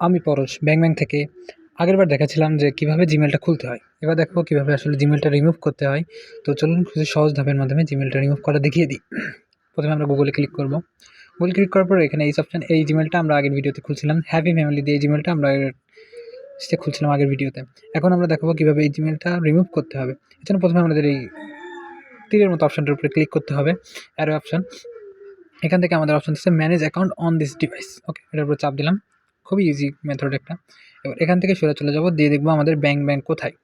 আমি পরশ ব্যাং থেকে। আগেরবার দেখাচ্ছিলাম যে কীভাবে জিমেলটা খুলতে হয়। এবার দেখাবো কীভাবে আসলে জিমেলটা রিমুভ করতে হয়। তো চলুন খুবই সহজ ধাপের মাধ্যমে জিমেলটা রিমুভ করা দেখিয়ে দিই। প্রথমে আমরা গুগলে ক্লিক করব। গুগল ক্লিক করার পর এখানে এই জিমেলটা আমরা আগের ভিডিওতে খুলছিলাম। হ্যাপি ফ্যামিলি দিয়ে এই জিমেলটা আমরা খুলছিলাম আগের ভিডিওতে। এখন আমরা দেখাবো কীভাবে এই জিমেলটা রিমুভ করতে হবে। এজন্য প্রথমে আমাদের এই তীরের মতো অপশনটার উপরে ক্লিক করতে হবে, অ্যারো অপশন। এখান থেকে আমাদের অপশন দিচ্ছে manage account on this device. Okay, এটার উপরে চাপ দিলাম। খুবই ইজি মেথড একটা। এবার এখান থেকে সরে চলে যাব, দিয়ে দেখবো আমাদের ব্যাংক কোথায়।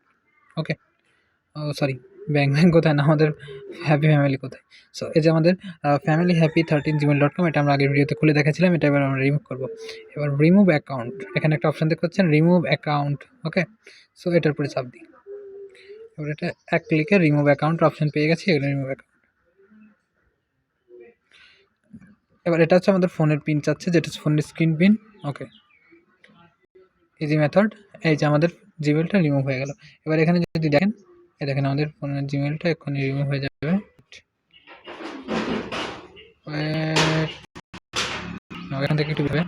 ওকে, সরি, ব্যাংক কোথায় না, আমাদের হ্যাপি ফ্যামিলি কোথায়। সো এই যে আমাদের ফ্যামিলি হ্যাপি 13gmail.com, এটা আমরা আগের ভিডিওতে খুলে দেখাচ্ছিলাম। এটা এবার আমরা রিমুভ করবো। এবার রিমুভ অ্যাকাউন্ট, এখানে একটা অপশন দেখতে পাচ্ছেন, রিমুভ অ্যাকাউন্ট। ওকে, সো এটার উপরে চাপ দিই। এবার এটা এক ক্লিকে রিমুভ অ্যাকাউন্ট অপশন পেয়ে গেছি। এখানে রিমুভ অ্যাকাউন্ট। এবার এটা হচ্ছে আমাদের ফোনের পিন চাচ্ছে, যেটা হচ্ছে ফোনের স্ক্রিন পিন। ওকে, ইজি মেথড। এই যে আমাদের জিমেলটা রিমুভ হয়ে গেল। এবার এখানে যদি দেখেন, এই দেখেন আমাদের ফোনের জিমেলটা এক্ষুনি রিমুভ হয়ে যাবে। এখান থেকে একটু ভাবে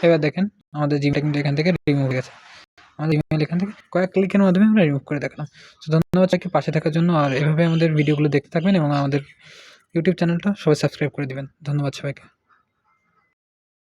এবার দেখেন আমাদের জিমেলটা কিন্তু এখান থেকে রিমুভ হয়ে গেছে। আমাদের ইমেল এখান থেকে কয়েক ক্লিকের মাধ্যমে আমরা রিমুভ করে দেখালাম। তো ধন্যবাদ সবাইকে পাশে থাকার জন্য। আর এভাবে আমাদের ভিডিওগুলো দেখতে থাকবেন এবং আমাদের ইউটিউব চ্যানেলটা সবাই সাবস্ক্রাইব করে দিবেন। ধন্যবাদ সবাইকে।